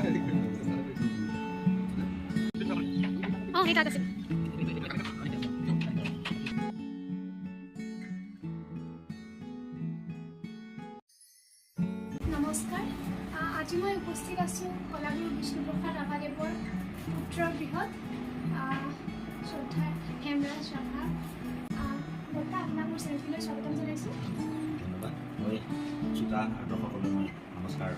অঁ সেই তাত আছিল নমস্কাৰ আজি মই উপস্থিত আছোঁ কলাগুৰু বিষ্ণুপ্ৰসাদ ৰাভাদেৱৰ পুত্ৰ বৃহৎ শ্ৰদ্ধা হেমৰাজ ৰাভা বৰ্তা আপোনাক মোৰ চেনেলটোলৈ স্বাগতম জনাইছোঁ। ধন্যবাদ। মই শ্ৰোতা দৰ্শকসকললৈ মই নমস্কাৰ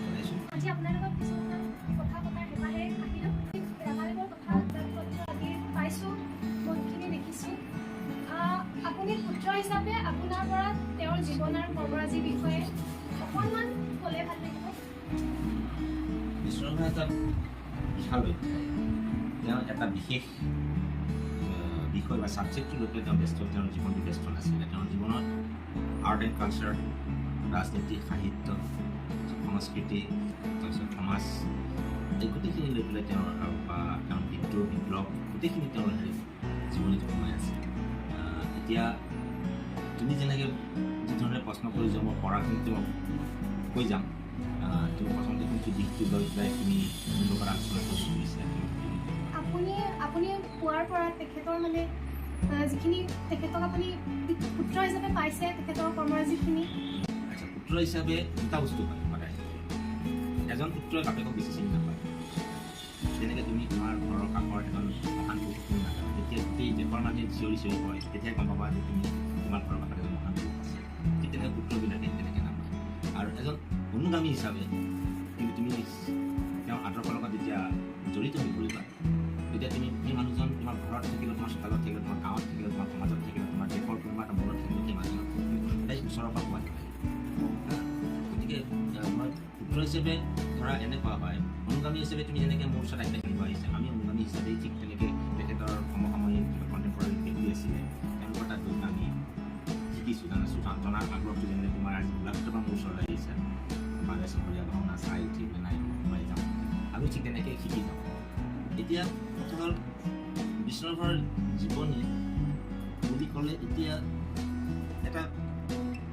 জনাইছোঁ। আজি আপোনাৰ লগত কিছুমান কথা পতাৰ হেঁপাহে আহিলোঁ। ৰাভাদেৱৰ কথা পত্ৰ আদি পাইছোঁ, বহুতখিনি দেখিছোঁ। আপুনি পুত্ৰ হিচাপে আপোনাৰ পৰা তেওঁৰ জীৱন আৰু কৰ্মৰাজিৰ বিষয়ে অকণমান ক'লে ভাল লাগিব। বিষ্ণুৰাভা এটা বিশাল অধ্যায়। তেওঁ এটা বিশেষ বিষয় বা ছাবজেক্টটো লৈ পেলাই তেওঁ ব্যস্ত, তেওঁৰ জীৱনটো ব্যস্ত নাছিলে। তেওঁৰ জীৱনত আৰ্ট এণ্ড কালচাৰ, ৰাজনীতি, সাহিত্য, সংস্কৃতি, তাৰপিছত সমাজ, এই গোটেইখিনি লৈ পেলাই তেওঁৰ বা তেওঁৰ বিদ্ৰোহ বিপ্লৱ গোটেইখিনি তেওঁৰ জীৱনীত সোমাই আছে। এতিয়া তুমি যেনেকৈ যিধৰণে প্ৰশ্ন কৰি যোৱা মই পঢ়াখিনি তোমাক কৈ যাম। তুমি প্ৰথমতে কোনটো দিশটো লৈ পেলাই তুমি মোৰ লগত আলোচনা কৰিব বিচাৰিছা? আপুনি পোৱাৰ পৰা তেখেতৰ মানে যিখিনি তেখেতক আপুনি পুত্ৰ হিচাপে পাইছে, তেখেতৰ কৰ্মৰাজিখিনি। আচ্ছা, পুত্ৰ হিচাপে দুটা বস্তু পায় সদায়। এজন পুত্ৰই বাপেকক বেছি চিনি নাপায়। যেনেকৈ তুমি তোমাৰ ঘৰৰ কাষৰ এজন মহান পুৰুষ চিনি নাপায়, যেতিয়া গোটেই দেশৰ মানুহে চিঞৰি চিঞৰি কয় তেতিয়াই গম পাবা যে তুমি তোমাৰ ঘৰৰ কাষত এজন মহান পুৰুষ আছে। ঠিক তেনেকৈ পুত্ৰবিলাকে তেনেকৈ নাপায়। আৰু এজন অনুগামী হিচাপে কিন্তু তুমি তেওঁৰ আদৰ্শৰ লগত যেতিয়া জড়িত হৈ পৰিবা, তেতিয়া তুমি সেই মানুহজন তোমাৰ ঘৰত থাকিলে, তোমাৰ চোতালত থাকিলে, তোমাৰ গাঁৱত থাকিলে, তোমাৰ সমাজত থাকিলে, তোমাৰ দেশৰ কোনোবা এটা মূলত থাকিলে, সেই মানুহজনক সদায় ওচৰৰ পৰা পোৱা যায়। গতিকে মই পুত্ৰ হিচাপে ধৰা এনেকুৱা হয়, অনুগামী হিচাপে তুমি যেনেকৈ মোৰ ওচৰত আইতাখিনিব আহিছে, আমি অনুগামী হিচাপে ঠিক তেনেকৈ তেখেতৰ সমসাময়িক কিবা কণ্টেম্পৰাৰী ব্যক্তি আছিলে, তেওঁলোকৰ তাত গৈ আমি শিকিছোঁ, জানিছোঁ, জনাৰ আগ্ৰহটো যেনেকৈ তোমাৰ আজি গোলাঘাটৰ পৰা মোৰ ওচৰলৈ আহিছে, বাৰে চহৰীয়া ভাওনা চাই উঠি নাই সোমাই যাওঁ, আমি ঠিক তেনেকৈ শিকি যাওঁ। এতিয়া কথা হ'ল বিষ্ণুৰাভাৰ জীৱনী বুলি ক'লে এতিয়া এটা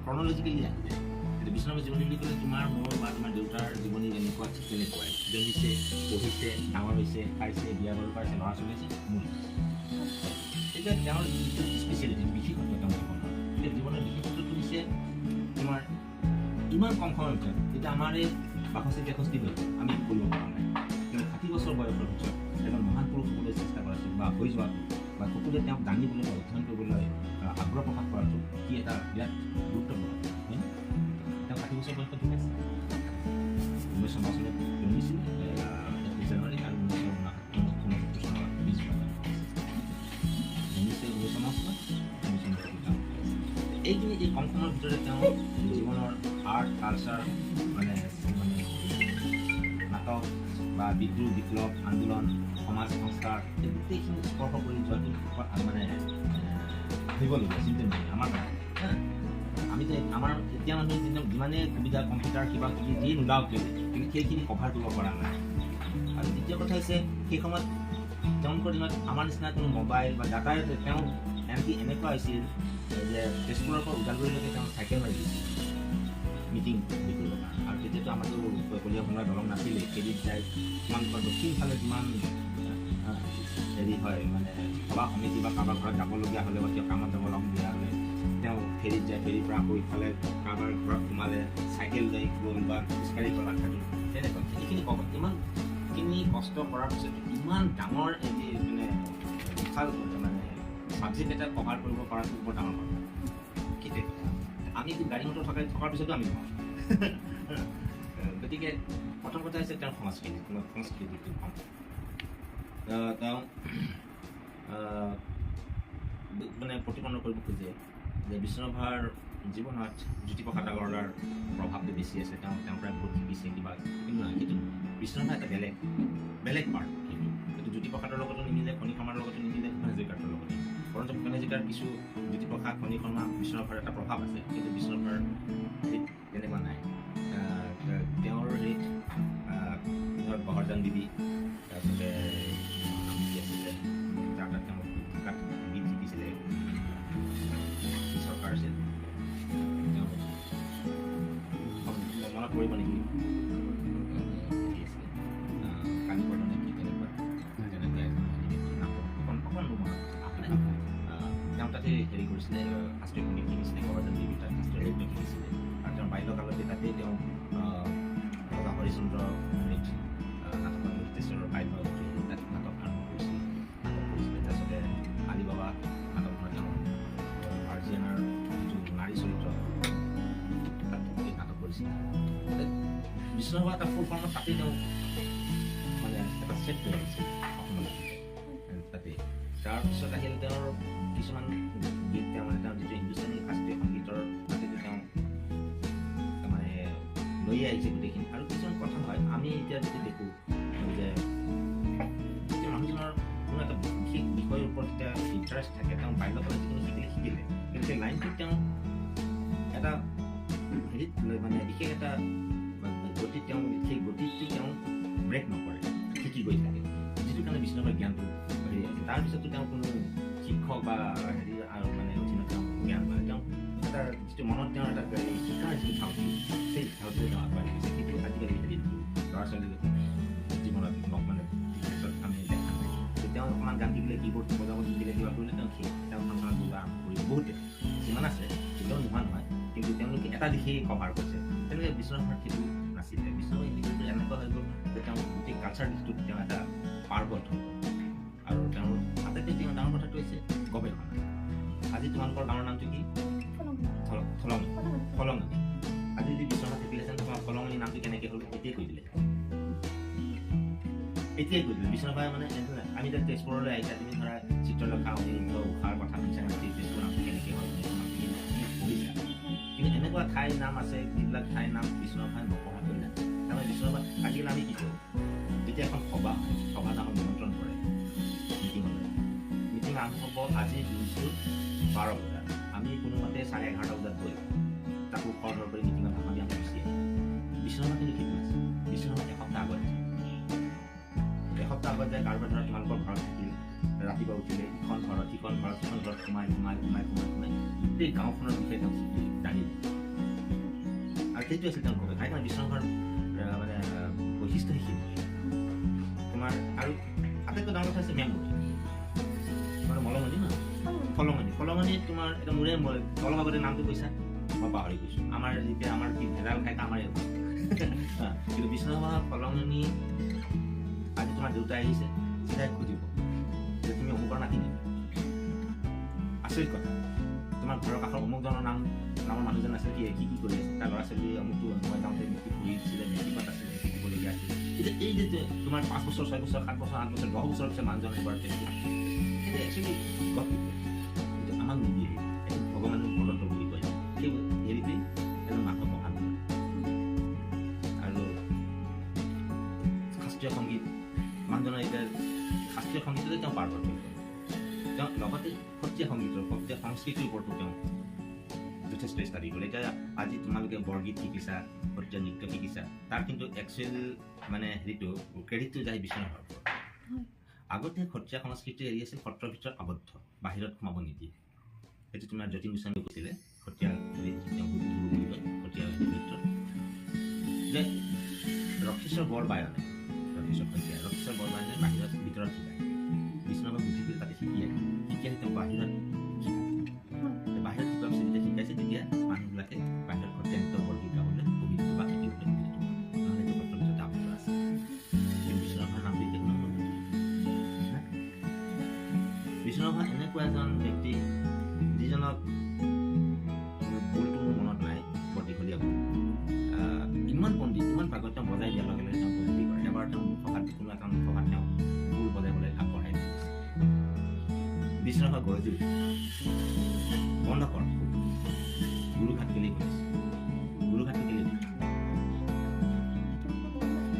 ক্ৰনলজিকেলি আহি যায়। এতিয়া বিষ্ণুৰাভাৰ জীৱনী বুলি ক'লে তোমাৰ মোৰ বা তোমাৰ দেউতাৰ জীৱনী যেনেকুৱা ঠিক তেনেকুৱাই, জন্মিছে, পঢ়িছে, ডাঙৰ হৈছে, খাইছে, বিয়া বাৰু পাইছে, ল'ৰা ছোৱালী হৈছে, মোৰ। এতিয়া তেওঁৰ যিটো স্পেচিয়েলিটি, বিশেষত্ব তেওঁৰ জীৱনৰ, এতিয়া জীৱনৰ বিশেষত্বটো হৈছে তোমাৰ ইমান কম সময়ৰ ভিতৰত, এতিয়া আমাৰ এই ৬২-৬৩ হৈ আমি কৰিব পৰা নাই, কিন্তু ৬০ বছৰ বয়সৰ ভিতৰত এজন মহান পুৰুষ হ'বলৈ চেষ্টা কৰাটো বা হৈ যোৱাটো বা সকলোৱে তেওঁক জানিবলৈ বা অধ্যয়ন কৰিবলৈ আগ্ৰহ প্ৰকাশ কৰাটো কি এটা বিৰাট গুৰুত্বপূৰ্ণ, হয় নে? তেওঁ ৬০ বছৰ বয়সত ঢুকাইছে। ১৯৫৯ চনত জন্মিছিল, ৩১ জানুৱাৰী, আৰু ১৯৬৯ চনৰ ২০ জন্মিছে ১৯৫৯ চনত, ১৯৬৯ এইখিনি এই কম সময়ৰ ভিতৰতে তেওঁ জীৱনৰ আৰ্ট কালচাৰ মানে নাটক বা বিদ্ৰোহ বিপ্লৱ আন্দোলন সমাজ সংস্কাৰ এই গোটেইখিনি স্পৰ্শ কৰি যোৱাটো মানে ভাবিবলগীয়া চিন্তা নহয় আমাৰ কাৰণে। আমিতো আমাৰ এতিয়া মানুহে যিমানেই সুবিধা কম্পিউটাৰ কিবা কিবি যিয়ে নোলাওক কেলে, কিন্তু সেইখিনি কভাৰ কৰিব পৰা নাই। আৰু দ্বিতীয় কথা হৈছে সেই সময়ত তেওঁলোকৰ দিনত আমাৰ নিচিনা কোনো মোবাইল বা যাতায়াত তেওঁ আনকি এনেকুৱা হৈছিল যে তেজপুৰৰ পৰা ওদালগুৰিলৈকে তেওঁ চাইকেল মাৰি দিছিল মিটিং কৰিব কাৰণে। আৰু তেতিয়াতো আমাৰতো কলীয়া ভঙা দলং নাছিলে, ফেৰীত যায় তোমালোকৰ দক্ষিণ ফালে যিমান হেৰি হয় মানে সভা সমিতি বা কাৰোবাৰ ঘৰত যাবলগীয়া হ'লে বা কিয় কামত যাব লগীয়া হ'লে তেওঁ ফেৰীত যায়, ফেৰীৰ পৰা আকৌ ইফালে কাৰোবাৰ ঘৰত সোমালে চাইকেল লৈ গ'ল বা খোজকাঢ়ি গ'ল আঠাটো তেনেকুৱা। এইখিনি ইমানখিনি কষ্ট কৰাৰ পিছত ইমান ডাঙৰ এটি মানে বিশাল মানে ছাবজেক্ট এটা কভাৰ কৰিব পৰাটো বৰ ডাঙৰ কথা। সেইটোৱে কথা। আমি গাড়ী মটৰ থকাৰ পিছতো আমি নোৱাৰোঁ। গতিকে প্ৰথম কথা হৈছে তেওঁৰ সংস্কৃতিটো কম। তেওঁ মানে প্ৰতিপন্ন কৰিব খোজে যে বিষ্ণুৰাভাৰ জীৱনত জ্যোতিপ্ৰসাদ আগৰৱালাৰ প্ৰভাৱটো বেছি আছে, তেওঁ প্ৰায় বহুত শিকিছে কিবা, কিন্তু নহয়, সেইটো বিষ্ণুৰাভা এটা বেলেগ পাৰ্ট। সেইটো জ্যোতিপ্ৰসাদৰ লগতো নিমিলে, ফণী শৰ্মাৰ লগতো নিমিলে, ভূপেন হাজৰিকাৰ লগতো। বৰঞ্চ ভূপেন হাজৰিকাৰ কিছু জ্যোতিপ্ৰসাদ ফণী শৰ্মা বিষ্ণুৰাভাৰ এটা প্ৰভাৱ আছে, কিন্তু বিষ্ণুৰাভাৰ হেৰিত তেনেকুৱা নাই। তেওঁৰ হেৰিত বহৰজান বিবি, তাৰপিছতে আছিলে যাৰ তাত তেওঁ ঢাকাত গীত শিকিছিলে, চৰকাৰ আছিল, তেওঁ মনত পৰিব নেকি? কৰিছিলে শাস্ত্ৰীয় সংগীত শিকিছিলে গোৱৰ্ধন দেৱী তাত শাস্ত্ৰীয় নৃত্য শিকিছিলে আৰু তেওঁৰ বাল্যকালতে তাতেই তেওঁ ৰজা হৰিশ্চন্দ্ৰ নাটকৰ নৃত্যেশ্বৰৰ বাল্য তাত নাটক আৰম্ভ কৰিছিল নাটক কৰিছিলে তাৰপিছতে আলিবাবা নাটকখনত তেওঁ আৰ্জিয়ানাৰ যিটো নাৰী চৰিত্ৰ তাত এই নাটক কৰিছিলে বিষ্ণুৰাভা এটা ফুল ফৰ্মত তাতেই তেওঁ মানে এটা ছেট লৈ আহিছিল অসমলৈ তাতে তাৰপিছত আহিল তেওঁৰ কিছুমান গীত তেওঁ মানে তেওঁৰ যিটো হিন্দুস্তানী শাস্ত্ৰীয় সংগীতৰ তাতেতো তেওঁ মানে লৈ আহিছে গোটেইখিনি আৰু কিছুমান কথা হয় আমি এতিয়া যদি দেখোঁ যে মানুহজনৰ কোনো এটা বিশেষ বিষয়ৰ ওপৰত যেতিয়া ইণ্টাৰেষ্ট থাকে তেওঁ বাল্যকালত যিকোনো শিকিলে কিন্তু সেই লাইনটোত তেওঁ এটা হেৰিত মানে বিশেষ এটা গতিত তেওঁ সেই গতিটো তেওঁ ব্ৰেক নকৰে শিকি গৈ থাকে যিটো কাৰণে বিষ্ণুৰাভাৰ জ্ঞানটো হেৰি আছে তাৰপিছতো তেওঁ কোনো শিক্ষক বা হেৰি আৰু মানে অধীনত তেওঁ জ্ঞান পায় তেওঁ এটা যিটো মনত তেওঁৰ এটা শিক্ষাৰ যিটো ধাউতি সেই ধাউতিৰে তেওঁ আগবাঢ়ি গৈছে কিন্তু আজিকালি হেৰি ল'ৰা ছোৱালী জীৱনত মানে ক্ষেত্ৰত আমি দেখা নাই তেওঁ অকণমান গান শিকিলে কীবৰ্ড বজাব শিকিলে কিবা কৰিলে তেওঁ ফাংচনত বজা আৰম্ভ কৰি বহুতে যিমান আছে কেতিয়াও নোহোৱা নহয় কিন্তু তেওঁলোকে এটা দিশেই কভাৰ কৰিছে তেনেকৈ বিষ্ণুৰাভাৰ সেইটো নাছিলে বিষ্ণুৰাভাৰ দিশটো এনেকুৱা হৈ গ'ল যে তেওঁ গোটেই কালচাৰ দিশটোত তেওঁ এটা পাৰ্গত হ'ল আৰু তেওঁৰ আটাইতকৈ ডাঙৰ কথাটো হৈছে গৱেষণা আজি তোমালোকৰ গাঁৱৰ নামটো কি ফলঙনি আজি যদি বিশ্বনাথ থাকিলেহেঁতেন তোমাৰ ফলঙনি নামটো কেনেকৈ হ'ল এতিয়াই কৈ দিলে বিষ্ণুৰাভাই মানে আমি এতিয়া তেজপুৰলৈ আহিছা তুমি ধৰা চিত্ৰলেখা অনিৰুদ্ধ উষাৰ কথা শুনিছা তেজপুৰ নামটো কেনেকৈ হ'ল পঢ়িছা কিন্তু এনেকুৱা ঠাইৰ নাম আছে যিবিলাক ঠাইৰ নাম বিষ্ণুৰাভাই নপঢ়াকৈ নাই তাৰমানে বিষ্ণুৰাভাই আজিকালি আমি কি কৰোঁ যেতিয়া এখন সভাত আমাক নিমন্ত্ৰণ কৰে মিটিং আৰম্ভ হ'ব আজিৰ দিনটো 12 বজাত আমি কোনোমতে 11:30 বজাত গৈ তাকো খৰধৰ কৰি মিটিঙত ভাষণ দি আমি গুচি আহিম বিষ্ণুৰাভা কিন্তু সেইটো আছে বিষ্ণুৰাভা এসপ্তাহ আগত যায় কাৰোবাৰ ধৰা তোমালোকৰ ঘৰত থাকিল ৰাতিপুৱা উঠিলে ইখন ঘৰত সিখন ঘৰত সোমাই গোটেই গাঁওখনৰ বিষয়ে তেওঁ জানিল আৰু সেইটো আছিল তেওঁ কবে কাৰণ বিষ্ণুৰাভাৰ মানে বৈশিষ্ট্য সেইখিনি তোমাৰ আৰু আটাইতকৈ ডাঙৰ কথা হৈছে মেমৰি মানে মলঙনি ন ফলঙনি তোমাৰ এটা মোৰে অলপ আগতে নামটো কৈছা মই পাহৰি গৈছোঁ আমাৰ যেতিয়া আমাৰ কি ভেজাল খাই আমাৰ কিন্তু বিষ্ণুৰাভা ফলঙনি আজি তোমাৰ দেউতা আহিছে চিধাই খুজিব যে তুমি অমুকৰ নাতি নেকি আচৰিত কথা তোমাৰ ঘৰৰ কাষৰ অমুকজনৰ নামৰ মানুহজন আছিল কি কৰি আছে তাৰ ল'ৰা ছোৱালী অমুকটো মই যাওঁতে মেট্ৰিক পঢ়িছিলে মেট্ৰিকত আছিলে মেট্ৰিক দিবলগীয়া আছিল এই যে তোমাৰ 5 বছৰ 6 বছৰ 7 বছৰ 8 বছৰ 10 বছৰৰ পিছত মানুহজন এবাৰ কিন্তু একচুৱেলি কিন্তু আমাক নিদিয়ে এইটো ভগৱানৰ প্ৰদত্ত বুলি কয় সেই হেৰিটোৱে এজন মানুহক মহান আৰু শাস্ত্ৰীয় সংগীত মানুহজনৰ এতিয়া শাস্ত্ৰীয় সংগীততে তেওঁ পাৰ্গত হৈ গ'ল তেওঁ লগতে সত্ৰীয়া সংস্কৃতিৰ ওপৰতো তেওঁ যথেষ্ট ষ্টাডি কৰে এতিয়া আজি তোমালোকে বৰগীত শিকিছা সত্ৰীয়া নৃত্য শিকিছা তাৰ কিন্তু একচুৱেল মানে হেৰিটো ক্ৰেডিটটো যায় বিষ্ণুৰাভাৰ ওপৰত আগতে সত্ৰীয়া সংস্কৃতিৰ হেৰি আছিল সত্ৰৰ ভিতৰত আবদ্ধ বাহিৰত সোমাব নিদিয়ে সেইটো তোমাৰ যতীন গোস্বামী কৈছিলে সত্ৰীয়া বুলি কয় সত্ৰীয়া নৃত্য যে ৰক্ষেশ্বৰ বৰবায়নে ৰক্ষেশ্বৰ বৰবায়নে বাহিৰত ভিতৰত শিকায় বিষ্ণুৰাভা বুদ্ধি কৰি তাতে শিকি তেওঁ বাহিৰত শিকোৱাৰ পিছত যেতিয়া শিকাইছে তেতিয়া মানুহবিলাকে বাহিৰত সত্ৰীয়া নৃত্য বৰগীত গাবলৈ কবিতা বা শিকিবলৈ নহ'লে সেইটো সত্ৰৰ ভিতৰত আবদ্ধ আছে কিন্তু বিষ্ণুৰাভাৰ নামটো এতিয়া কোনো বিষ্ণুৰাভা এনেকুৱা এজন ব্যক্তি যিজনক ভুলটো মোৰ মনত নাই বৰ দীঘলীয়া ভুল ইমান পণ্ডিত ইমান ভাগত তেওঁ বজাই দিয়াৰ লগে লগে তেওঁ পণ্ডিত কৰে এবাৰ তেওঁ সভাত কোনো এটা সভাত তেওঁ ভুল বজাবলৈ আগবঢ়াই দিয়ে বিষ্ণুৰাভা গৰজু বন্ধ কৰ গুৰুঘাট কেলি কৰিছে গুৰুঘাটটো কেলি দিছে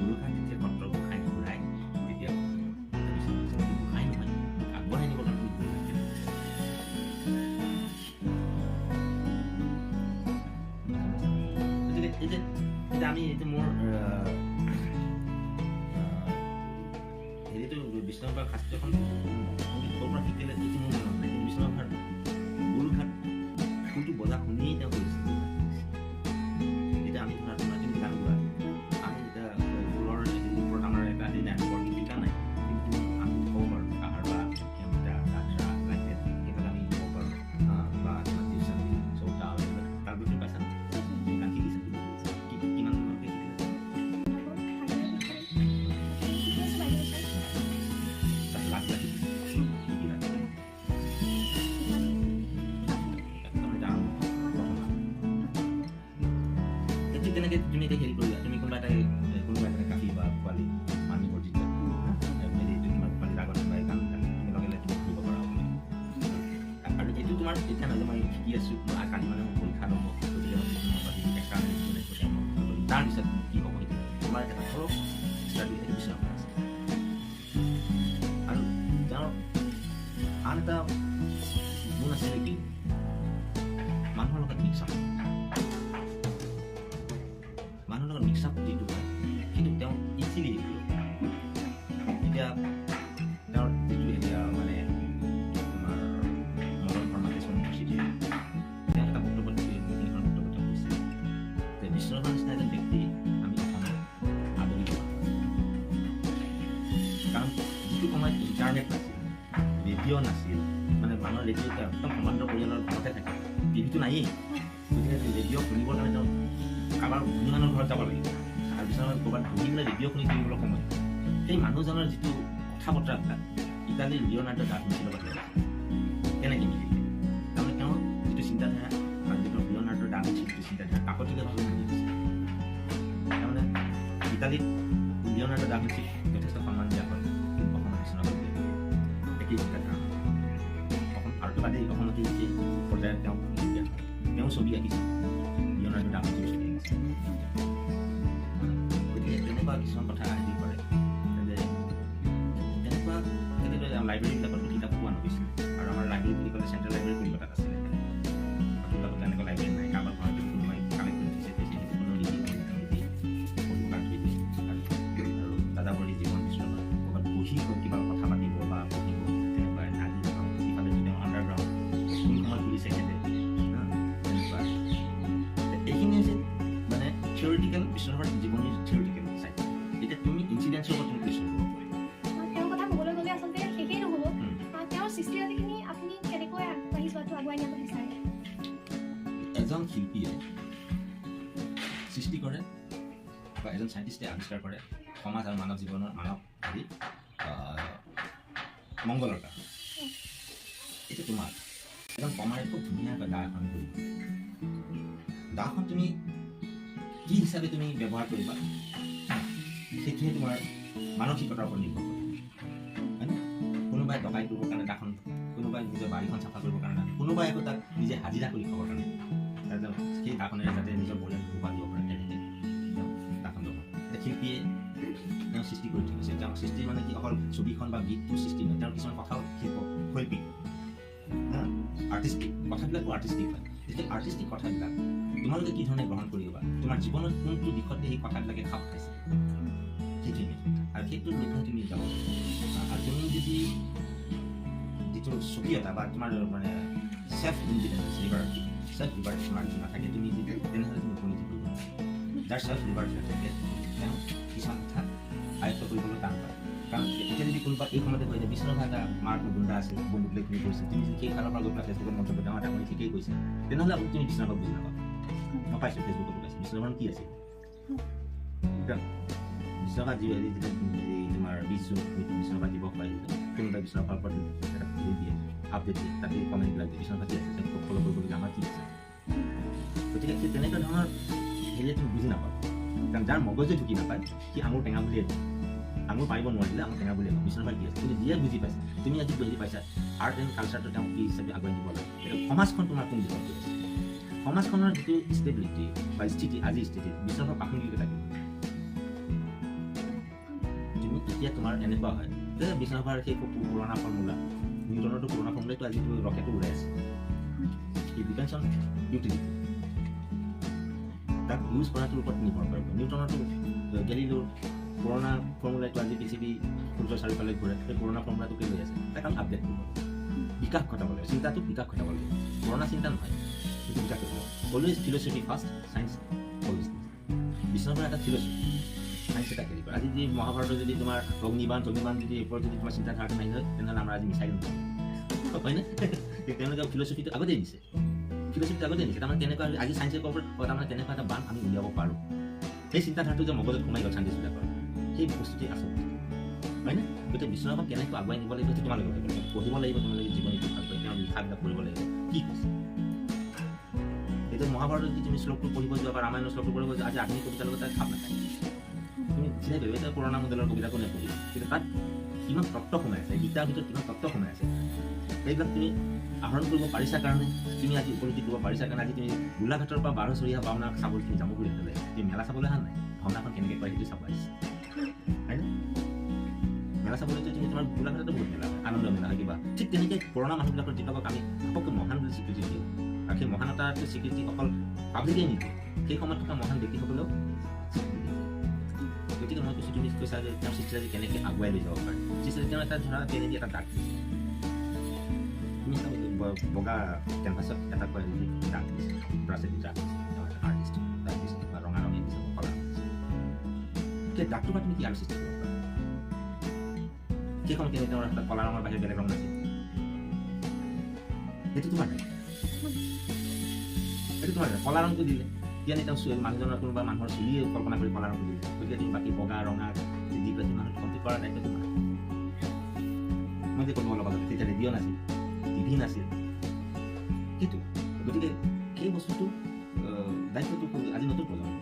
গুৰুঘাট যেতিয়া সত্ৰ গোসাঁই ঘূৰাই তেতিয়া গোসাঁই নহয় আগবঢ়াই নিবৰ কাৰণে গুৰুঘাট কেলি গতিকে এতিয়া আমি এইটো মোৰ হেৰিটো বিষ্ণুৰাভাৰ শাস্ত্ৰীয় সংগীত ক'ৰ পৰা শিকিলে এইটো মোৰ মনত নাই কিন্তু বিষ্ণুৰাভাৰ গুৰুঘাট কোনটো বজা শুনিয়েই তেওঁ কৰিছিল এতিয়া আমি ধৰা তোমাৰ কিন্তু গান গোৱা আমি এতিয়া ফুলৰ ওপৰত আমাৰ এটা হেৰি নাই বৰগীত শিকা নাই কিন্তু আমি ক'ব পাৰোঁ কাহাৰ বা সেইবিলাক আমি ক'ব পাৰোঁ বা আছোঁ কালি মানে মোৰ পৰীক্ষা ল'ব গতিকে তাৰপিছত কি হ'ব সেইটো তোমাৰ এটা সৰু ষ্টাডি সেইটো বিচৰা আছে আৰু তেওঁৰ আন এটা গুণ আছিলে কি মানুহৰ লগত মিক্স আপ মানুহৰ লগত মিক্স আপ যিটো হয় সেইটো তেওঁ ইজিলি এতিয়া তেওঁৰ যিটো এতিয়া মানে তোমাৰ মদন শৰ্মা কিছুমান গুচি দিয়ে তেওঁ এটা বক্তব্য মিটিংখন বক্তব্য কৈছিল যে বিশ্বনাথৰ নিচিনা এজন ব্যক্তি আমি অসমত আদৰিব কাৰণ যিটো সময়ত ইণ্টাৰনেট নাছিল ৰেডিঅ' নাছিল মানে মানুহৰ ৰেডিঅ' একদম সম্বন্ধ পৰিয়ালৰ ঘৰতে থাকে টিভিটো নায়েই গতিকে ৰেডিঅ' শুনিবৰ কাৰণে তেওঁ কাৰোবাৰ ধনীমানৰ ঘৰত যাব লাগিব আৰু বিচনাত ক'ৰবাত বহি পেলাই ৰেডিঅ' শুনি থাকিবলৈ সময় সেই মানুহজনৰ যিটো কথা বতৰাবিলাক ইটালীৰ লিঅ'নাৰ্ডো দা ভিঞ্চিৰ লগত কেনেকৈ মিলিলে তাৰমানে তেওঁৰ যিটো চিন্তাধাৰা আৰু যিটো লিঅ'নাৰ্ডো দা ভিঞ্চিৰ যিটো চিন্তাধাৰা কাকতিকভাৱে মিলি দিছে তাৰমানে ইটালীত লিঅ'নাৰ্ডো দা ভিঞ্চিক যথেষ্ট সন্মান দিয়া হয় অসমৰ বিচনাত একেই চিন্তাধাৰা অসম ভাৰতৰ বাদেই অসমতে একেই পৰ্যায়ত তেওঁ ছবি আঁকিছে লিঅ'নাৰ্ডো দা ভিঞ্চিৰ ছবি আঁকিছে গতিকে তেনেকুৱা কিছুমান কথা আহি পৰে যে তেনেকুৱা লাইব্ৰেৰীবিলাকত কিতাপ পোৱা নগৈছিল আৰু আমাৰ লাইব্ৰেৰী বুলি ক'লে চেণ্ট্ৰেল লাইব্ৰেৰী কলিকতাত আছিলে কলিকতাত তেনেকুৱা লাইব্ৰেৰী নাই কাৰোবাৰ ঘৰত কোনোবাই কালেক্ট কৰি উঠিছে সেইটো কোনো নিদি পঢ়িব কাৰণে থৈ দিয়ে আৰু দাদাবৰী জীৱন বিচৰণ ক'ৰবাত বহি কিবা কথা পাতিব বা পঢ়িব তেনেকুৱা আজি ইফালে যদি আণ্ডাৰগ্ৰাউণ্ড কোন সময়ত খুলিছে খেলে তেনেকুৱা এইখিনি হৈছে মানে থিয়ৰিটিকেল বিশ্বনাথৰ জীৱনীৰ থিয়ৰিটিকেল চাইড এতিয়া তুমি ইনচিডেণ্টছৰ ওপৰত তুমি কুৱেশ্যন কৰিব পাৰিবা তেওঁৰ কথা ক'বলৈ গ'লে আচলতে শেষেই নহ'ব তেওঁৰ সৃষ্টিৰাজিখিনি আপুনি কেনেকৈ আগবাঢ়ি যোৱাটো আগুৱাই নিব বিচাৰে এজন শিল্পীয়ে সৃষ্টি কৰে বা এজন চাইণ্টিষ্টে আৱিষ্কাৰ কৰে সমাজ আৰু মানৱ জীৱনৰ মানৱ আদি মংগলৰ কাৰণে এতিয়া তোমাৰ এজন কমাৰে খুব ধুনীয়াকৈ দা এখন কৰিব দাখন তুমি কি হিচাপে তুমি ব্যৱহাৰ কৰিবা সেইটোৱে তোমাৰ মানসিকতাৰ ওপৰত নিৰ্ভৰ কৰে হয়নে কোনোবাই ডকাই কৰিবৰ কাৰণে দাখন কোনোবাই নিজৰ বাৰীখন চাফা কৰিবৰ কাৰণে কোনোবাই আকৌ তাক নিজে হাজিৰা কৰি খাবৰ কাৰণে সেই দাখনেৰে যাতে নিজৰ পৰিয়াল পোহপাল দিব পাৰে তেনেকৈ দাখন ল'ব এতিয়া শিল্পীয়ে তেওঁ সৃষ্টি কৰি থৈ গৈছে তেওঁৰ সৃষ্টি মানে কি অকল ছবিখন বা গীতটো সৃষ্টি নহয় তেওঁৰ কিছুমান কথাও শিল্প শৈল্পিক আৰ্টিষ্টিক কথাবিলাকো আৰ্টিষ্টিক হয় যেতিয়া আৰ্টিষ্টিক কথাবিলাক তোমালোকে কি ধৰণে গ্ৰহণ কৰিবা তোমাৰ জীৱনত কোনটো দিশতে সেই কথাবিলাকে খাপ খাইছে সেইখিনি আৰু সেইটো লক্ষ্য তুমি যাব আৰু তুমি যদি যিটো স্বকীয়তা বা তোমাৰ মানে self independence liberty self liberty তোমাৰ যদি নাথাকে তুমি যদি তেনেহ'লে তুমি উপনীত কৰিব যাৰ চেল্ফ লিবাৰ্টি নাথাকে তেওঁ কিছুমান কথা আয়ত্ব কৰিবলৈ টান পায় কাৰণ এতিয়া যদি কোনোবা এই সময়তে কয় যে বিশ্বনাথ এটা মাৰ গুণ্ডা আছে বন্ধুক লৈ কৰিছে তুমি যদি সেই ফালৰ পৰা গৈ পেলাই ফেচবুকত মন্তব্য ডাঙৰ এটা কৰি ঠিকেই কৈছে তেনেহ'লে তুমি বিশ্বনাথক বুজি নাপাবা মই পাইছোঁ ফেচবুকত ওলাইছে বিশ্বনাথ কি আছে বিশ্বনাথ তোমাৰ 20 জুন বিশ্বনাথ দিৱস পাই কোনোবাই বিশ্বনাথ ফালৰ পৰা এটা দিয়ে আপডেট দিয়ে তাতে কমেণ্টবিলাক দিয়ে বিশ্বনাথ কি আছে তেওঁক ফ'ল' কৰিবলগীয়া আমাৰ কি আছে গতিকে সেই তেনেকুৱা ধৰণৰ হেৰিয়ে তুমি বুজি নাপাবা কাৰণ যাৰ মগজে ঢুকি নাপায় সি আঙুৰ টেঙা বুলিয়ে আঙুৰ পাৰিব নোৱাৰিলে আঙুৰ টেঙা বুলিয়ে বিশ্বনাথ কি আছে কিন্তু যিয়ে বুজি পাইছে তুমি আজি বুজি পাইছা আৰ্ট এণ্ড কালচাৰটো তেওঁ কি হিচাপে আগুৱাই নিব লাগে এতিয়া সমাজখন তোমাৰ কোন দিশত গৈ আছে সমাজখনৰ যিটো ষ্টেবিলিটি বা স্থিতি আজিৰ স্থিতিত বিশ্বনাথৰ প্ৰাসংগিকতা কি তুমি এতিয়া তোমাৰ এনেকুৱা হয় যে বিশ্বনাথৰ সেই পুৰণা ফৰ্মুলা নিউটনৰটো পুৰণা ফৰ্মুলাটো আজি ৰকেটো উৰাই আছে এই ডিপেণ্ডছ অন ইউটিলিটি তাক ইউজ কৰাটোৰ ওপৰত নিৰ্ভৰ কৰিব নিউটনৰটো গেলিলিঅ'ৰ পুৰণা ফৰ্মুলাটো আজি পৃথিৱী সূৰ্যৰ চাৰিওফালে ঘূৰে সেই পুৰণা ফৰ্মুলাটোকে লৈ আছে তাক আমি আপডেট কৰিব বিকাশ ঘটাব লাগিব চিন্তাটোক বিকাশ ঘটাব লাগিব পুৰণা চিন্তা নহয় সেইটো বিকাশ কৰিব always philosophy first science always বিশ্বনাথৰ এটা ফিলচফি চায়েন্স এটা খেলিব আজি যদি মহাভাৰতৰ যদি তোমাৰ অগ্নিবাণ যদি ওপৰত যদি তোমাৰ চিন্তাধাৰাটো নাহি হয় তেনেহ'লে আমাৰ আজি মিছাইল নহয় হয়নে তেওঁলোকে ফিলচফিটো আগতেই দিছে ফিলচফিটো আগতেই দিছে তাৰমানে তেনেকুৱা আজি চায়েন্সৰ ওপৰত তাৰমানে তেনেকুৱা এটা বান আমি উলিয়াব পাৰোঁ সেই চিন্তাধাৰাটো যে মগজত সোমাই গ'ল চাইণ্টিষ্টবিলাকৰ সেই বস্তুটোৱে আছে হয়নে গতিকে বিশ্বনাথক কেনেকৈ আগুৱাই নিব লাগিব সেইটো তোমালোকে পঢ়িব লাগিব তোমালোকে জীৱনীটো ভালকৈ তেওঁ লিখাবিলাক পঢ়িব লাগিব কি কৈছে এতিয়া মহাভাৰতত যদি তুমি শ্লোকটো পঢ়িব যোৱা বা ৰামায়ণৰ শ্লোকটো পঢ়িব যোৱা আজি আধুনিক কবিতাৰ লগত তাত খাপ নাথাকে তুমি চিন্তা কৰিবা এতিয়া পুৰণা মডেলৰ কবিতা কোনে পঢ়িব কিন্তু তাত কিমান তত্ত্ব সোমাই আছে গীতাৰ ভিতৰত কিমান তত্ত্ব সোমাই আছে সেইবিলাক তুমি আহৰণ কৰিব পাৰিছা কাৰণে তুমি আজি উপলব্ধি কৰিব পাৰিছা কাৰণে আজি তুমি গোলাঘাটৰ পৰা 12চৰীয়া ভাওনা চাবলৈ তুমি যাব বুলি হ'লে তুমি মেলা চাবলৈ অহা নাই ভাওনাখন কেনেকৈ কৰে সেইটো চাব আহিছে হয়নে মেলা চাবলৈ তুমি তোমাৰ গোলাঘাটতো বহুত মেলা আনন্দ মেলা হয় কিবা ঠিক তেনেকৈ পুৰণা মানুহবিলাকৰ যিবিলাকক আমি সকলো মহান বুলি স্বীকৃতি দিওঁ আৰু সেই মহানতাটো স্বীকৃতি অকল পাব্লিকেই নিদিয়ে সেই সময়ত থকা মহান ব্যক্তিসকলেও গতিকে মই কৈছোঁ তুমি কৈছা যে তেওঁৰ সৃষ্টিৰাজি কেনেকৈ আগুৱাই লৈ যাব পাৰে সৃষ্টিৰাজি তেওঁ এটা ধৰা তেনেদি এটা দাগ তুমি বগা কেনভাছত এটা কয় দাগ দিছে ব্ৰাছেদি দাগ দিছে আৰ্টিষ্ট দাগ দিছে বা ৰঙা ৰঙে দিছে কলা সেই দাগটোৰ পৰা তুমি কি আৰু সৃষ্টি কৰিব পাৰা সেইখন কেনেকৈ তেওঁৰ এটা কলা ৰঙৰ বাহিৰে বেলেগ ৰং নাছিল সেইটো তোমাৰ নাই সেইটো তোমাৰ কলা ৰংটো দিলে কিয়নো তেওঁ মানুহজনৰ কোনোবা মানুহৰ চুলিয়ে কল্পনা কৰি কলা ৰংটো দিলে গতিকে তুমি বাকী বগা ৰঙা দি পেলাই মানুহ কমপ্লিট কৰাৰ দায়িত্ব তোমাৰ মই যে ক'ব লগা তেতিয়া ৰেডিঅ' নাছিল টিভি নাছিল সেইটো গতিকে সেই বস্তুটো দায়িত্বটো আজি নতুন প্ৰজন্ম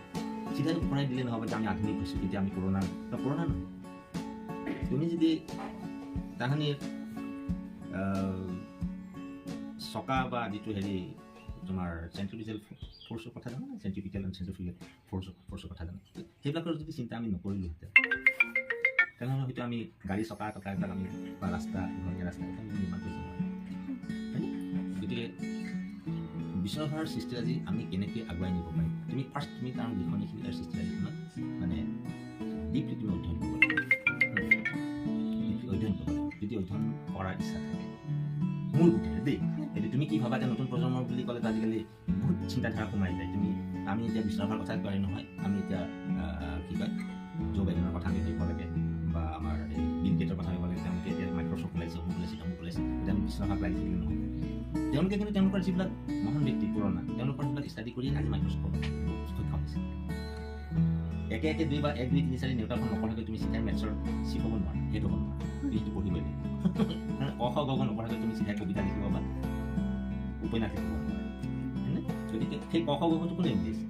চিধাই উপৰাই দিলে নহ'ব যে আমি আধুনিক হৈছোঁ এতিয়া আমি পুৰণা নহয় তুমি যদি তাহানিৰ চকা বা যিটো হেৰি তোমাৰ চেণ্ট্ৰিফিকেল ফ'ৰ্চৰ কথা জানো চেণ্ট্ৰিফিকেল এণ্ড চেণ্ট্ৰিফিকেল ফ'ৰ্চৰ কথা জানো সেইবিলাকৰ যদি চিন্তা আমি নকৰিলোহেঁতেন তেনেহ'লে হয়তো আমি গাড়ী চকা টকা এইবিলাক আমি বা ৰাস্তা ঘৰীয়া ৰাস্তা আমি নিৰ্মাণ কৰিব নোৱাৰোঁ গতিকে বিষ্ণুৰাভাৰ সৃষ্টিৰাজি আমি কেনেকৈ আগুৱাই নিব পাৰিম তুমি ফাৰ্ষ্ট তুমি তাৰ লিখনিখিনি আৰু সৃষ্টিৰাজিখনত মানে ডিপলি তুমি অধ্যয়ন কৰিব লাগিব যদি অধ্যয়ন কৰাৰ ইচ্ছা থাকে মোৰ বুদ্ধিৰে দেই এতিয়া তুমি কি ভাবা যে নতুন প্ৰজন্মৰ বুলি ক'লে আজিকালি বহুত চিন্তাধাৰা সোমাই যায় তুমি আমি এতিয়া বিষ্ণুৰাভাৰ কথা কয় নহয় আমি এতিয়া কি কয় জো বাইডেনৰ কথা আমি ভাবিব লাগে বা আমাৰ এই বিল গেটৰ কথা ভাবিব লাগে তেওঁলোকে এতিয়া মাইক্ৰ'ছফ্ট ওলাইছে অমুক ওলাইছে তমুক ওলাইছে এতিয়া আমি বিষ্ণুৰাভাক লাগি থাকিলে নহয় তেওঁলোকে কিন্তু তেওঁলোকৰ যিবিলাক মহান ব্যক্তি পুৰণা তেওঁলোকৰ যিবিলাক ষ্টাডি কৰি আজি মাইক্ৰ'ছফ্ট সক্ষম হৈছে একে একে 2 বা 1 2 3 4 নেওতাখন নপঢ়াকৈ তুমি চিধাই মেথছৰ শিক হ'ব নোৱাৰা সেইটো হ'ব নোৱাৰা সেইটো পঢ়িবই লাগিব অ খ গ ঘ নপঢ়াকৈ তুমি চিধাই কবিতা লিখিব বা উপন্যাস লিখিব নোৱাৰা হয়নে গতিকে সেই ক খ গ ঘটো কোনে দিছে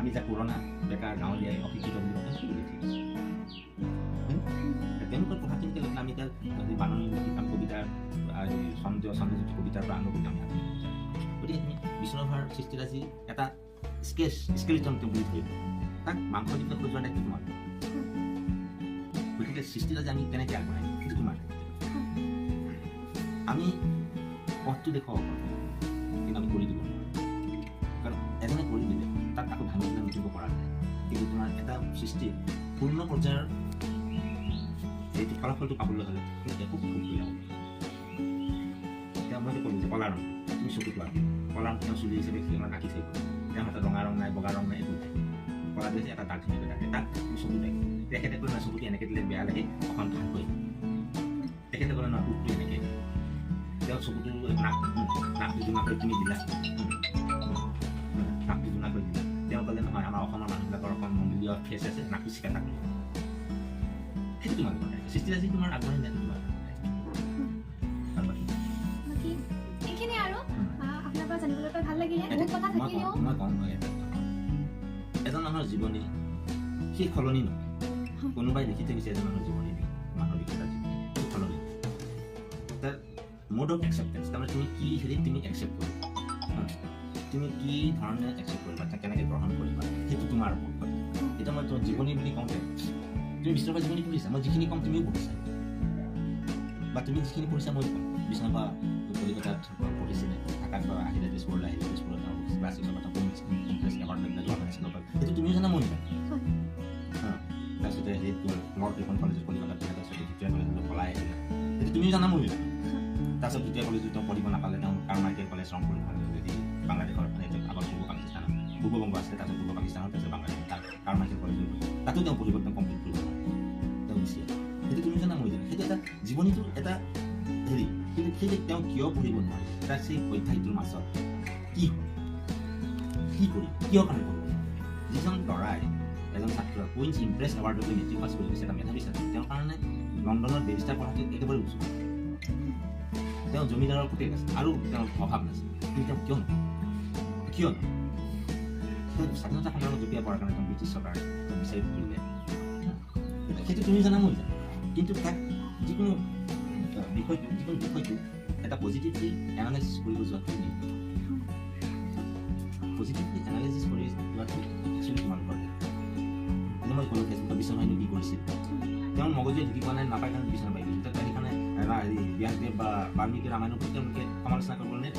আমি যা পুৰণা বেকাৰ গাঁৱলীয়াই অশিক্ষিত বুলি কথা কি লিখিছে তেওঁলোকৰ কথাখিনিকে লৈ আমি এতিয়া যদি বাননি আমি কবিতাৰ চন্দ্ৰজ্যোতি কবিতাৰ পৰা আৰম্ভ কৰি আমি গতিকে তুমি বিষ্ণুৰাভাৰ সৃষ্টিৰাজি এটা স্কেলিটন বুলি ধৰিব তাক মাংস দি পেলাই খোজোৱাৰ দায়িত্ব তোমাৰ গতিকে সৃষ্টিৰাজি আমি কেনেকৈ আগবঢ়াই সেইটো তোমাৰ আমি পথটো দেখুৱাব পাৰোঁ কিন্তু আমি কৰি দিব নোৱাৰোঁ কাৰণ এজনে কৰি দিলে তাক আকৌ ভাঙি পেলাই নতুনকৈ পৰা যায় কিন্তু তোমাৰ এটা সৃষ্টি পূৰ্ণ পৰ্যায়ৰ এইটো ফলাফলটো পাবলৈ হ'লে তেতিয়া খুব খুব কৰি এতিয়া মই ক'লোঁ যে কলা ৰং তুমি চকুটো আঁকিব কলা ৰং তেওঁ চুলি হিচাপে সেই আমাক আঁকি থাকিব তেওঁ হাতত ৰঙা ৰং নাই বগা ৰং নাই একো নাই কলা দিছে এটা দাগ ধুনীয়াকৈ থাকে তাক তুমি চকু লাগে তেখেতে ক'লে নহয় চকুটো এনেকৈ দিলে বেয়া লাগে অকণ ভাল কৰি তেখেতে ক'লে নহয় বুকটো এনেকৈ তেওঁ চকুটো নাকটো জোঙা কৰি তুমি দিলা নাকটো জোঙা কৰি দিলা তেওঁ ক'লে নহয় আমাৰ অসমৰ মানুহবিলাকৰ অকণ মংগোলীয় ফেচ আছে নাকটো চিকা থাকে সেইটো তোমাৰ সৃষ্টিৰাজি তোমাৰ আগবঢ়াই নিয়াটো তোমাৰ এইখিনি আৰু আপোনাৰ পৰা জানিবলৈ পাই ভাল লাগিলে বহুত কথা থাকিলেও মই কওঁ এজন মানুহৰ জীৱনী সেই সলনি নহয় কোনোবাই লিখি থৈ গৈছে এজন মানুহৰ জীৱনী মানৱিকতা জীৱনী সলনি তাৰ মোড অফ একচেপ্টেঞ্চ তাৰমানে তুমি কি হেৰি তুমি একচেপ্ট কৰিবা তুমি কি ধৰণে একচেপ্ট কৰিবা কেনেকৈ গ্ৰহণ কৰিবা সেইটো তোমাৰ ওপৰত এতিয়া মই তোমাৰ জীৱনী বুলি কওঁতে তুমি বিষ্ণুৰাভাৰ জীৱনী পঢ়িছা মই যিখিনি কম তুমিও পঢ়িছা বা তুমি যিখিনি পঢ়িছা মই কম বিষ্ণুৰাভা কলিকতাত পঢ়িছিলে ঢাকাত আহিলে তেজপুৰলৈ আহিলে তেজপুৰত ক্লাছ 6 এৱাৰ্ড লৈ যোৱা নাছিল সেইটো তুমিও জানা মই তাৰপিছতে হেৰি লৰ্ড এখন কলেজত কলিকতাত তাৰপিছতে ভিক্টোৰিয়া কলেজত পলাই আহিলে সেইটো তুমিও জানা মই তাৰপিছত ভিক্টোৰিয়া কলেজত তেওঁ পঢ়িব নাপালে তেওঁ কাৰ্মাইকেল কলেজ ৰংপুৰ যদি বাংলাদেশৰ আগত পূৰ্ব পাকিস্তানত পূৰ্ববংগ আছিলে তাৰপিছত পূৰ্ব পাকিস্তানত তাৰপিছত বাংলাদেশ কাৰ্মাইকেল কলেজত তাতো তেওঁ পঢ়িব তেওঁ কমপ্লিট কৰিব তেওঁ গুচি আহিলে সেইটো তুমি জানা মই জানো সেইটো এটা জীৱনীটোৰ এটা হেৰি কিন্তু সেই তেওঁ কিয় পঢ়িব নোৱাৰে তাৰ সেই অধ্যায়টোৰ মাজত কি হয় কি কৰি কিয় কাম কৰিব যিজন ল'ৰাই এজন ছাত্ৰৰ কুইন্স ইম্প্ৰেছ এৱাৰ্ডত মেট্ৰিক পাছ কৰি গৈছে এটা মেধাৱী ছাত্ৰ তেওঁৰ কাৰণে লণ্ডনৰ বেৰিষ্টাৰ পঢ়াটো একেবাৰে উচিত তেওঁ জমিদাৰৰ পুতেক আছে আৰু তেওঁৰ অভাৱ নাছিল কিন্তু তেওঁ কিয় স্বাধীনতা সংগ্ৰামত জপিয়াই পৰাৰ কাৰণে তেওঁ ব্ৰিটিছ চৰকাৰে তেওঁ বিচাৰি ফুৰিলে সেইটো তুমি জানা মই জানো কিন্তু তাক যিকোনো বিষয়টো যিকোনো বিষয়টো এটা পজিটিভলি এনালাইচিছ কৰিব যোৱাটো মেইন পজিটিভলি এনালাইচিছ কৰি যোৱাটো একচুৱেলি তোমালোকৰ কিন্তু মই ক'লোঁ ফেচবুকত বিশ্বনাথে কি কৰিছিল তেওঁৰ মগজুৱে ঢুকি পোৱা নাই নাপায় কাৰণে বিচনা পাই গৈছিল সেইকাৰণে ব্যাসদেৱ বা বাল্মীকি ৰামায়ণৰ প্ৰতি তেওঁলোকে সমালোচনা কৰিবলৈ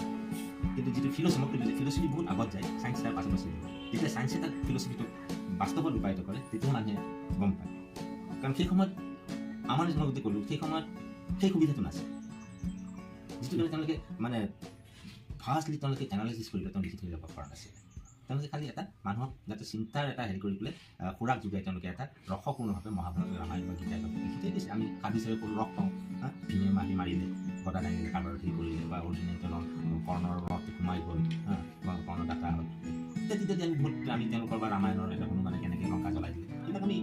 কিন্তু যিটো ফিলচফি ফিলচফি বহুত আগত যায় চায়েন্স তাৰ পাছত পাছত যেতিয়া চায়েন্সে তাক ফিলচফিটোক বাস্তৱত ৰূপায়িত কৰে তেতিয়া মানুহে গম পায় কাৰণ সেই সময়ত আমাৰ মই গোটেই ক'লোঁ সেই সময়ত সেই সুবিধাটো নাছিল যিটো কাৰণে তেওঁলোকে মানে ফাৰ্ষ্টলি তেওঁলোকে এনালাইচিছ কৰি তেওঁ লিখি থৈ যাব পৰা নাছিল তেওঁলোকে খালি এটা মানুহক যাতে চিন্তাৰ এটা হেৰি কৰি পেলাই খোৰাক যোগাই তেওঁলোকে এটা ৰসপূৰ্ণভাৱে মহাভাৰত ৰামায়ণ বা গীতা লিখি থৈ দিছে আমি সাধু হিচাপে ক'লোঁ ৰস পাওঁ ভীমে মাৰি মাৰিলে গদা দাঙিলে কাৰোবাৰ হেৰি কৰিলে বা অৰ্জুনে তেওঁৰ কৰ্ণৰ ৰসটো সোমাই গ'ল বা কৰ্ণ দাতা হ'ল তেতিয়া আমি বহুত আমি তেওঁলোকৰ বা ৰামায়ণৰ এটা হনুমানে কেনেকৈ লংকা জ্বলাই দিলে সেইবিলাক আমি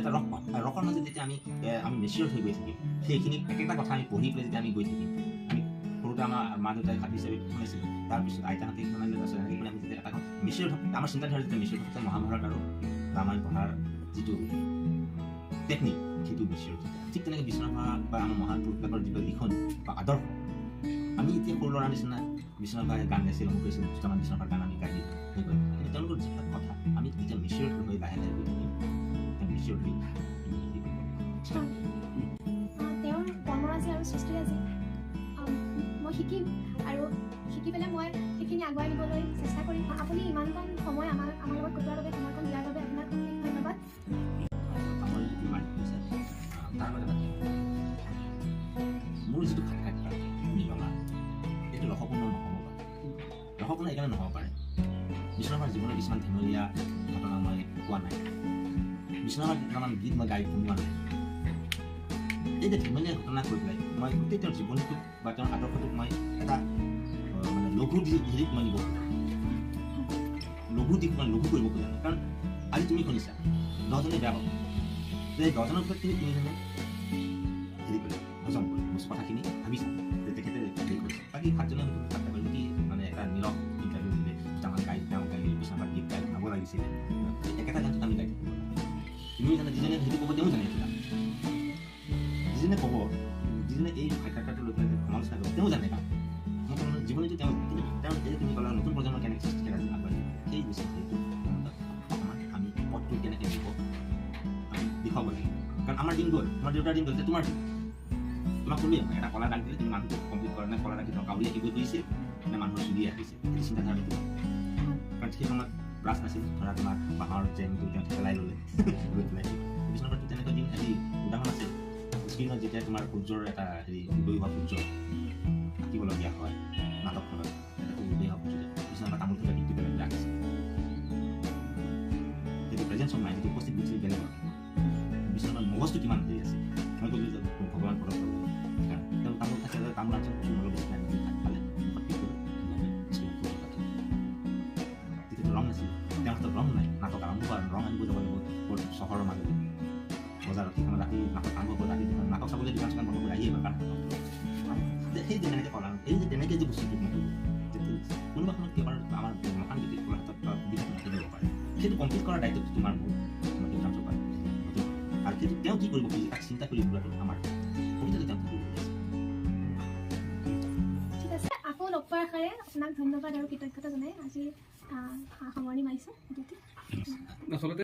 এটা ৰস পাওঁ আৰু ৰসৰ মাজত যেতিয়া আমি মেচিয়ৰ হৈ গৈ থাকিম সেইখিনি একেটা কথা আমি পঢ়ি পেলাই যেতিয়া আমি গৈ থাকিম আমি সৰুতে আমাৰ মা দেউতাই সাধু হিচাপে শুনাইছিলোঁ তাৰপিছত আইতাহঁতে শুনাইলে তাৰপিছত এনেকৈ কৰি আমি যেতিয়া এটা মেচিয়ৰ আমাৰ চিন্তাধাৰা যেতিয়া মেচিয়ৰ থাকে মহাভাৰত আৰু ৰামায়ণ পঢ়াৰ যিটো টেকনিক সেইটো মেচিয়ৰ ঠিক তেনেকৈ বিশ্বনাথ বা আমাৰ মহান পুৰুষবিলাকৰ যিটো লিখন বা আদৰ্শ আমি এতিয়া সৰু ল'ৰাৰ নিচিনা বিশ্বনাথ ভাই গান গাইছিল মোক কৈছিল দুটামান বিশ্বনাথৰ গান আমি গাই দিলোঁ হৈ গ'ল কিন্তু তেওঁলোকৰ যিবিলাক কথা আমি যেতিয়া মেচিয়ৰ হৈ লাহে লাহে গৈ থাকিম তেওঁ মেচিয়ৰ হৈ তেওঁৰ কৰ্মৰাজি আৰু সৃষ্টিৰাজি মই শিকিম আৰু শিকি পেলাই মই সেইখিনি আগুৱাই নিবলৈ চেষ্টা কৰিম আপুনি ইমানকণ সময় আমাৰ লগত কটোৱাৰ বাবে সময়কণ দিয়াৰ বাবে আপোনাক ধন্যবাদ মোৰ যিটো সাক্ষাৎকাৰ নিৰ্মাণ এইটো ৰসপূৰ্ণ নহ'ব পাৰে ৰসপূৰ্ণ এইকাৰণে নহ'ব পাৰে বিশ্বনাথৰ জীৱনৰ কিছুমান ধেমলীয়া ঘটনা মই কোৱা নাই বিশ্বনাথৰ কিছুমান গীত মই গাই শুনোৱা নাই এই যে ধেমলীয়া ঘটনা কৈ পেলাই মই গোটেই তেওঁৰ জীৱনটোক বা তেওঁৰ আদৰ্শটোক মই এটা মানে লঘু হেৰিত মই নিব খোজা লঘু দিশ মই লঘু কৰিব খোজা নাই কাৰণ আজি তুমি শুনিছা 10জনে বেয়া পাব যে 10জনৰ ভিতৰত তিনিজনে হেৰি কৰিলে হজম কৰি কথাখিনি ভাবিছা যে তেখেতে হেৰি কৰিছে বাকী 7জনে ঠাট্টা কৰি কি মানে এটা নীৰৱ ইণ্টাৰভিউ দিলে আমাৰ গাই তেওঁ গাই বিশ্বনাথ গীত গাই গাব লাগিছিলে একেটা গানটোত আমি গাই থাকিব তুমি জানে যিজনে সেইটো ক'ব তেওঁ জানে এইবিলাক যিজনে ক'ব যিজনে এই সাক্ষাৎকাৰটো লৈ পেলাই সমালোচনা কৰিব তেওঁ জানে কাম মোৰ জীৱনীটো তেওঁ তুমি ক'লা নতুন প্ৰজন্মৰ কেনেকৈ সৃষ্টি কৰা আগবাঢ়ি সেই বিষয়টো অকণমান আমি পথটো কেনেকৈ দিব আমি দেখুৱাব লাগিব কাৰণ আমাৰ দিন গ'ল আমাৰ দেউতাৰ দিন গ'ল যে তোমাৰ তোমাক ক'লোৱে এটা কলা দাগ দিলে তুমি মানুহটো কমপ্লিট কৰা নাই কলা দাগি তেওঁ কাউৰীয়ে শিকি কৰিছিল নে মানুহৰ চুলি আহিছে সেইটো চিন্তাধাৰা কাৰণ সেই সময়ত ব্ৰাছ নাছিল ধৰা তোমাৰ বাঁহৰ জেংটো তেওঁ পেলাই ল'লে গৈ পেলাই বিশ্বনাথতো তেনেকৈ দিন হেৰি উদাহৰণ আছে স্ক্ৰীণত যেতিয়া তোমাৰ সূৰ্যৰ এটা হেৰি উদয় হোৱা সূৰ্য আঁকিবলগীয়া হয় নাটকখনত এটা উদয় হোৱা সূৰ্য বিশ্বনাথ তামোল থকা গীতটো বেলেগ ৰাখিছে সেইটো প্ৰেজেঞ্চ অফ মাইণ্ড যিটো উপস্থিত বুজিছিল বেলেগৰ বিশ্বনাথৰ মগজটো কিমান হেৰি আছে মই ক'লোঁ যে ভগৱান পদক তেওঁ তামোল খাইছে তামোল আনছে চুমলৰ বেছি নাই ভাত খালে তেতিয়াতো ৰং নাছিল তেওঁৰ হাতত ৰং নাই নাটক আৰম্ভ কৰা ৰং আনিব যাব লাগিব চহৰৰ মাজত বজাৰত সেইখনত ৰাতি নাটক আৰম্ভ কৰি ৰাতি নাটক চাবলৈ দোকান চোকান বন্ধ কৰি আহিয়ে কাৰণ সেই যে তেনেকৈ কৰা এই যে তেনেকৈ যে বস্তুটো কোনোবা সময়ত কি আমাৰ মহান ব্যক্তিসকলৰ হাতত সুবিধা নাথাকিব পাৰে সেইটো কমপ্লিট কৰাৰ দায়িত্বটো তোমাৰ মোৰ দোকান চোকান আৰু সেইটো তেওঁ কি কৰিব খুজিছে তাক চিন্তা কৰি লোৱাটো আমাৰ সুবিধাটো তেওঁ কি কৰিব ঠিক আছে আকৌ লগ পোৱাৰ আশাৰে আপোনাক ধন্যবাদ আৰু কৃতজ্ঞতা জনাই আজি সামৰণি মাৰিছোঁ।